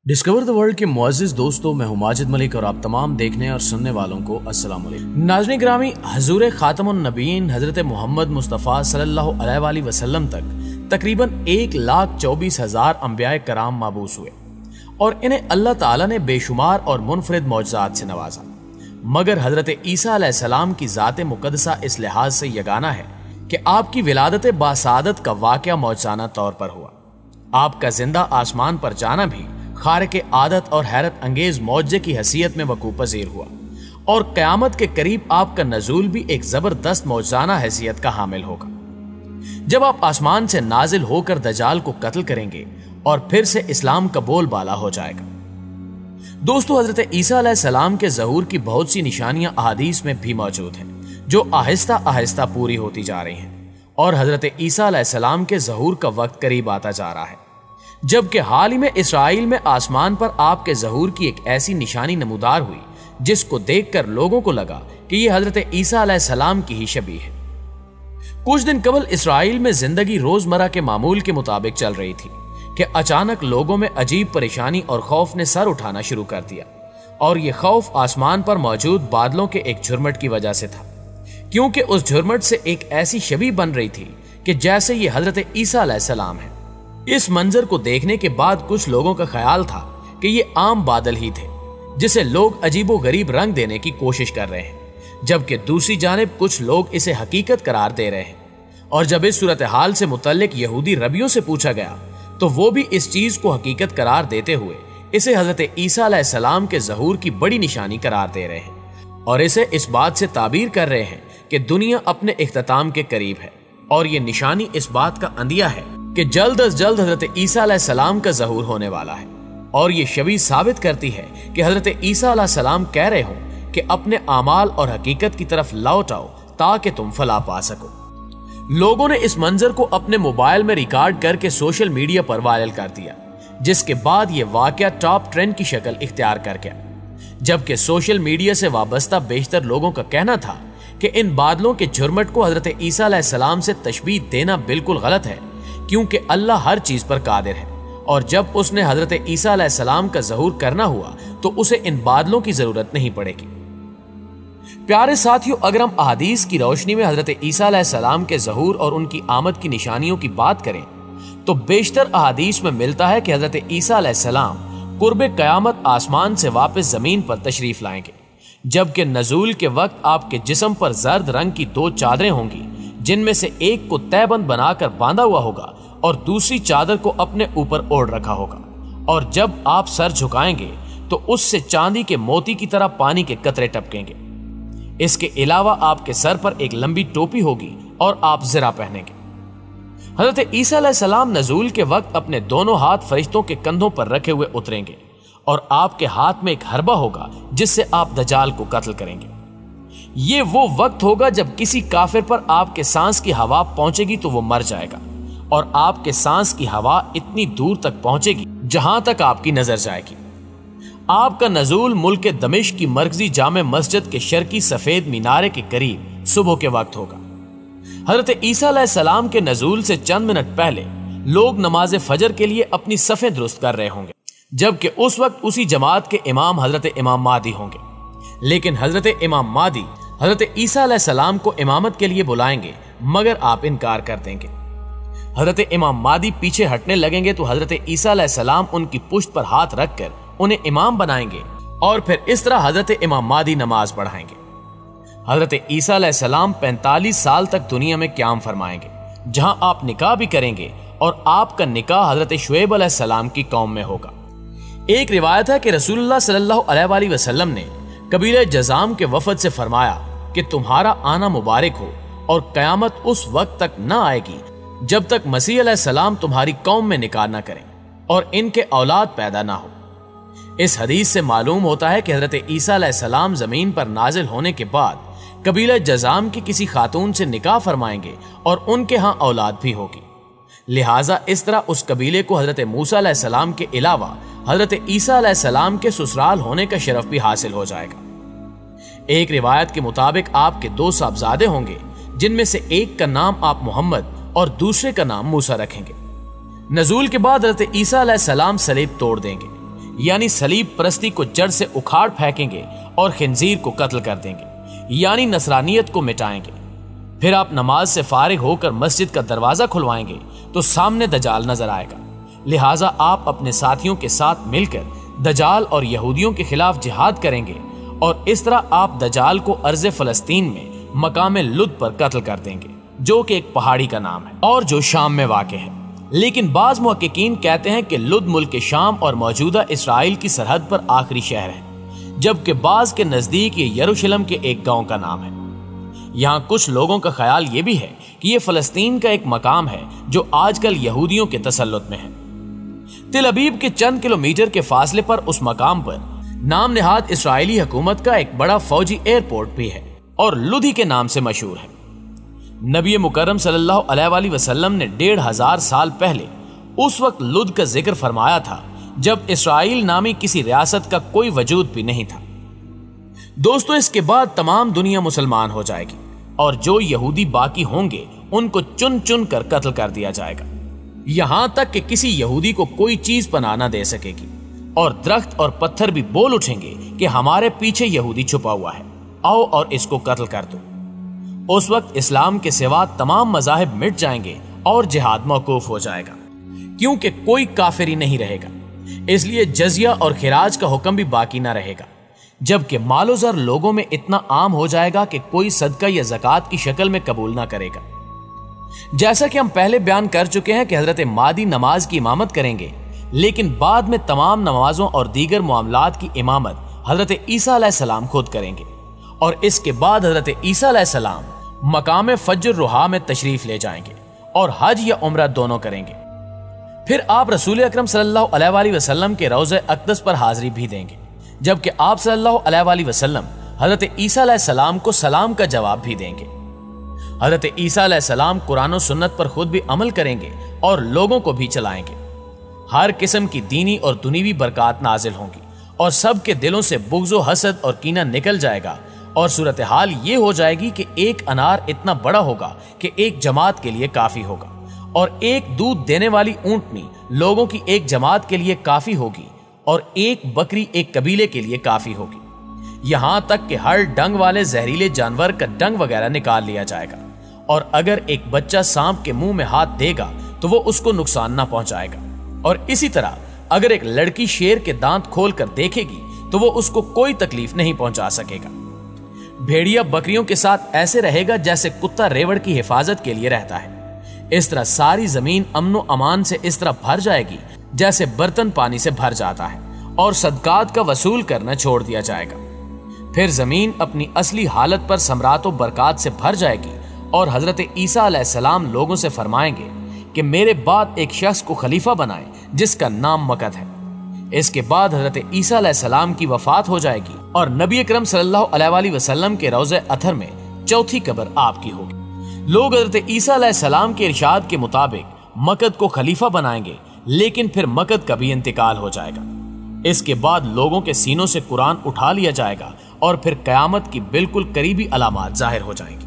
Discover the world के मुअज़्ज़िज़ दोस्तों, मैं हूं माजिद मलिक और आप तमाम देखने और सुनने वालों को अस्सलाम वालेकुम। नाज़रीन गिरामी, हुज़ूर ख़ातमुन नबीयीन हज़रत मोहम्मद मुस्तफ़ा सल्लल्लाहु अलैहि वसल्लम तक तकरीबन 1,24,000 अंबियाए कराम मबूस हुए और इन्हें अल्लाह ताला ने बेशुमार और मुनफरिद मौजज़ात से नवाजा। मगर हज़रत ईसा अलैहिस्सलाम की ज़ात मुक़द्दसा इस लिहाज से यगाना है कि आपकी विलादत बासादत का वाक़या मौजज़ाना तौर पर हुआ। आपका जिंदा आसमान पर जाना भी खारिक आदत और हैरत अंगेज मौजे की हैसियत में वकूफ़ पज़ीर हुआ और क़यामत के करीब आपका नज़ूल भी एक ज़बरदस्त मौजज़ाना हैसियत का हामिल होगा। जब आप आसमान से नाजिल होकर दज्जाल को कत्ल करेंगे और फिर से इस्लाम का बोलबाला हो जाएगा। दोस्तों, हज़रत ईसा अलैहिस्सलाम के ज़हूर की बहुत सी निशानियां अहादीस में भी मौजूद हैं जो आहिस्ता आहिस्ता पूरी होती जा रही हैं और हज़रत ईसा अलैहिस्सलाम के ज़हूर का वक्त करीब आता जा रहा है। जबकि हाल ही में इसराइल में आसमान पर आपके ज़हूर की एक ऐसी निशानी नमूदार हुई जिसको देखकर लोगों को लगा कि यह हज़रत ईसा अलैहिस्सलाम की ही शबीह है। कुछ दिन कबल इसराइल में जिंदगी रोजमर्रा के मामूल के मुताबिक चल रही थी कि अचानक लोगों में अजीब परेशानी और खौफ ने सर उठाना शुरू कर दिया और यह खौफ आसमान पर मौजूद बादलों के एक झुरमट की वजह से था, क्योंकि उस झुरमट से एक ऐसी शबीह बन रही थी कि जैसे यह हज़रत ईसा अलैहिस्सलाम है। इस मंजर को देखने के बाद कुछ लोगों का ख्याल था कि ये आम बादल ही थे जिसे लोग अजीबो गरीब रंग देने की कोशिश कर रहे हैं, जबकि दूसरी जानिब कुछ लोग इसे हकीकत करार दे रहे हैं। और जब इस सूरत हाल से मुतल्लिक यहूदी रबियों से पूछा गया तो वो भी इस चीज को हकीकत करार देते हुए इसे हजरत ईसा अलैहिस्सलाम के ज़हूर की बड़ी निशानी करार दे रहे हैं और इसे इस बात से ताबीर कर रहे हैं कि दुनिया अपने इख्तिताम के करीब है। और ये निशानी इस बात का अंदिया है कि जल्द अज जल्द हजरत ईसा अलैहिस्सलाम का ज़हूर होने वाला है। और ये शबीह साबित करती है कि हजरत ईसा अलैहिस्सलाम कह रहे हों कि अपने आमाल और हकीकत की तरफ लौट आओ ताकि तुम फलाह पा सको। लोगों ने इस मंजर को अपने मोबाइल में रिकॉर्ड करके सोशल मीडिया पर वायरल कर दिया, जिसके बाद यह वाकया टॉप ट्रेंड की शक्ल इख्तियार कर गया। जबकि सोशल मीडिया से वाबस्ता बेशतर लोगों का कहना था कि इन बादलों के झुरमट को हजरत ईसा अलैहिस्सलाम से तशबीह देना बिल्कुल गलत है, क्योंकि अल्लाह हर चीज पर कादिर है और जब उसने हजरत ईसा अलैहिस्सलाम का ज़हूर करना हुआ तो उसे इन बादलों की जरूरत नहीं पड़ेगी। प्यारे साथियों, अगर हम अहादीस की रोशनी में हजरत ईसा अलैहिस्सलाम के ज़हूर और उनकी आमद की निशानियों की बात करें तो बेशतर अहादीस में मिलता है कि हजरत ईसा अलैहिस्सलाम कुर्बे क़यामत आसमान से वापस जमीन पर तशरीफ लाएंगे, जबकि नज़ूल के वक्त आपके जिस्म पर जर्द रंग की 2 चादरें होंगी, जिनमें से एक को तहबंद बनाकर बांधा हुआ होगा और दूसरी चादर को अपने ऊपर ओढ़ रखा होगा। और जब आप सर झुकाएंगे तो उससे चांदी के मोती की तरह पानी के कतरे टपकेंगे। इसके अलावा आपके सर पर एक लंबी टोपी होगी और आप ज़रा पहनेंगे। हजरत ईसा अलैहिस्सलाम नज़ूल के वक्त अपने दोनों हाथ फरिश्तों के कंधों पर रखे हुए उतरेंगे और आपके हाथ में एक हरबा होगा जिससे आप दज्जाल को कत्ल करेंगे। ये वो वक्त होगा जब किसी काफिर पर आपके सांस की हवा पहुंचेगी तो वो मर जाएगा और आपके सांस की हवा इतनी दूर तक पहुंचेगी जहां तक आपकी नजर जाएगी। आपका नज़ूल मुल्क दमिश्क की मरकजी जामे मस्जिद के शर्की सफेद मीनारे के करीब सुबह के वक्त होगा। हजरत ईसा अलैहिस्सलाम के नज़ूल से चंद मिनट पहले लोग नमाज फजर के लिए अपनी सफ़ें दुरुस्त कर रहे होंगे, जबकि उस वक्त उसी जमात के इमाम हजरत इमाम मादी होंगे। लेकिन हजरत इमाम मादी हजरत ईसा अलैहिस्सलाम को इमामत के लिए बुलाएंगे, मगर आप इनकार कर देंगे। हजरत इमाम मादी पीछे हटने लगेंगे तो हजरत ईसा अलैहिस्सलाम उनकी पुश्त पर हाथ रखकर उन्हें इमाम बनाएंगे और फिर इस तरह हजरत इमाम मादी नमाज पढ़ाएंगे। हजरत ईसा अलैहिस्सलाम 45 साल तक दुनिया में क़याम फरमाएंगे, जहां आप निकाह भी करेंगे और आपका निकाह हजरत शुएब अलैहिस्सलाम की कौम में होगा। एक रिवायत है कि रसूलुल्लाह सल्लल्लाहु अलैहि वसल्लम ने कबीले जज़ाम के वफद से फरमाया कि तुम्हारा आना मुबारक हो और क़यामत उस वक्त तक न आएगी जब तक मसीह अलैहिस्सलाम तुम्हारी कौम में निकाह न करें और इनके औलाद पैदा ना हो। इस हदीस से मालूम होता है कि हजरत ईसा अलैहिस्सलाम जमीन पर नाजिल होने के बाद कबीला जज़ाम की किसी खातून से निकाह फरमाएंगे और उनके यहाँ औलाद भी होगी। लिहाजा इस तरह उस कबीले को हजरत मूसा अलैहिस्सलाम के अलावा हजरत ईसा अलैहिस्सलाम के ससुराल होने का शरफ भी हासिल हो जाएगा। एक रिवायत के मुताबिक आपके 2 साहबजादे होंगे, जिनमें से एक का नाम आप मोहम्मद और दूसरे का नाम मूसा रखेंगे। नज़ूल के बाद हजरत ईसा अलैहिस्सलाम सलीब तोड़ देंगे, यानी सलीब परस्ती को जड़ से उखाड़ फेंकेंगे और खिंजीर को कत्ल कर देंगे, यानी नसरानियत को मिटाएंगे। फिर आप नमाज से फारिग होकर मस्जिद का दरवाजा खुलवाएंगे तो सामने दजाल नजर आएगा। लिहाजा आप अपने साथियों के साथ मिलकर दजाल और यहूदियों के खिलाफ जिहाद करेंगे और इस तरह आप दजाल को अर्ज़ फ़लस्तीन में मकाम लुद पर कत्ल कर देंगे, जो कि एक पहाड़ी का नाम है और जो शाम में वाक़े है। लेकिन बाज़ मुहक्किकीन कहते हैं कि लुद मुल्क शाम और मौजूदा इसराइल की सरहद पर आखिरी शहर है, जबकि बाज़ के नज़दीक ये यरूशलेम के एक गांव का नाम है। यहाँ कुछ लोगों का ख्याल ये भी है कि ये फ़लस्तीन का एक मकाम है जो आजकल यहूदियों के तसल्लुत में है। तिल अबीब के चंद किलोमीटर के फासले पर उस मकाम पर नाम निहाद इसराइली हुकूमत का एक बड़ा फौजी एयरपोर्ट भी है और लुधी के नाम से मशहूर है। नबी मुकर्रम सल्लल्लाहु अलैहि वसल्लम ने 1500 साल पहले उस वक्त लुद का जिक्र फरमाया था जब इसराइल नामी किसी रियासत का कोई वजूद भी नहीं था। दोस्तों, इसके बाद तमाम दुनिया मुसलमान हो जाएगी और जो यहूदी बाकी होंगे उनको चुन चुन कर कत्ल कर दिया जाएगा, यहां तक कि किसी यहूदी को कोई चीज पनाह न दे सकेगी और दरख्त और पत्थर भी बोल उठेंगे कि हमारे पीछे यहूदी छुपा हुआ है, आओ और इसको कत्ल कर दो। उस वक्त इस्लाम के सिवा तमाम मज़ाहिब मिट जाएंगे और जिहाद मौकूफ हो जाएगा, क्योंकि कोई काफिर ही नहीं रहेगा। इसलिए जजिया और खिराज का हुक्म भी बाकी ना रहेगा, जबकि मालो ज़र लोगों में इतना आम हो जाएगा कि कोई सदका या ज़कात की शक्ल में कबूल ना करेगा। जैसा कि हम पहले बयान कर चुके हैं कि हजरत मादी नमाज की इमामत करेंगे, लेकिन बाद में तमाम नमाजों और दीगर मामलात की इमामत हजरत ईसा अलैहिस्सलाम खुद करेंगे और इसके बाद हजरत ईसा अलैहिस्सलाम मकाम फज्र रुहा में तशरीफ ले जाएंगे और हज या उम्रा दोनों करेंगे। फिर आप रसूल अकरम सल्लल्लाहु अलैहि वसल्लम के रोज़े अक़दस पर हाजिरी भी देंगे, जबकि आप सल्लल्लाहु अलैहि वसल्लम हजरत ईसा अलैहिस्सलाम को सलाम का जवाब भी देंगे। हजरत ईसा अलैहिस्सलाम कुरान और सुन्नत पर खुद भी अमल करेंगे और लोगों को भी चलाएंगे। हर किस्म की दीनी और दुनियावी बरकत नाजिल होंगी और सबके दिलों से बुग़्ज़ व हसद और कीना निकल जाएगा और सूरत हाल ये हो जाएगी कि एक अनार इतना बड़ा होगा कि एक जमात के लिए काफी होगा और एक दूध देने वाली ऊंटनी लोगों की एक जमात के लिए काफी होगी और एक बकरी एक कबीले के लिए काफी होगी। यहां तक कि हर डंग वाले जहरीले जानवर का डंग वगैरह निकाल लिया जाएगा और अगर एक बच्चा सांप के मुंह में हाथ देगा तो वो उसको नुकसान ना पहुंचाएगा, और इसी तरह अगर एक लड़की शेर के दांत खोलकर देखेगी तो वो उसको कोई तकलीफ नहीं पहुंचा सकेगा। भेड़िया बकरियों के साथ ऐसे रहेगा जैसे कुत्ता रेवड़ की हिफाजत के लिए रहता है। इस तरह सारी जमीन अमनो अमान से इस तरह भर जाएगी जैसे बर्तन पानी से भर जाता है और सदकात का वसूल करना छोड़ दिया जाएगा। फिर जमीन अपनी असली हालत पर समरात व बरकत से भर जाएगी और हजरत ईसा अलैहिस्सलाम लोगों से फरमाएंगे कि मेरे बाद एक शख्स को खलीफा बनाएं जिसका नाम मकद है। इसके बाद हजरत ईसा अलैहिस्सलाम की वफात हो जाएगी और नबी अकरम सल्लल्लाहु अलैहि वसल्लम के रोज़े अथर में चौथी कब्र आपकी होगी। लोग हजरत ईसा अलैहिस्सलाम के इरशाद के मुताबिक मकद को खलीफा बनाएंगे, लेकिन फिर मकद का भी इंतकाल हो जाएगा। इसके बाद लोगों के सीनों से कुरान उठा लिया जाएगा और फिर कयामत की बिल्कुल करीबी अलामात जाहिर हो जाएंगी।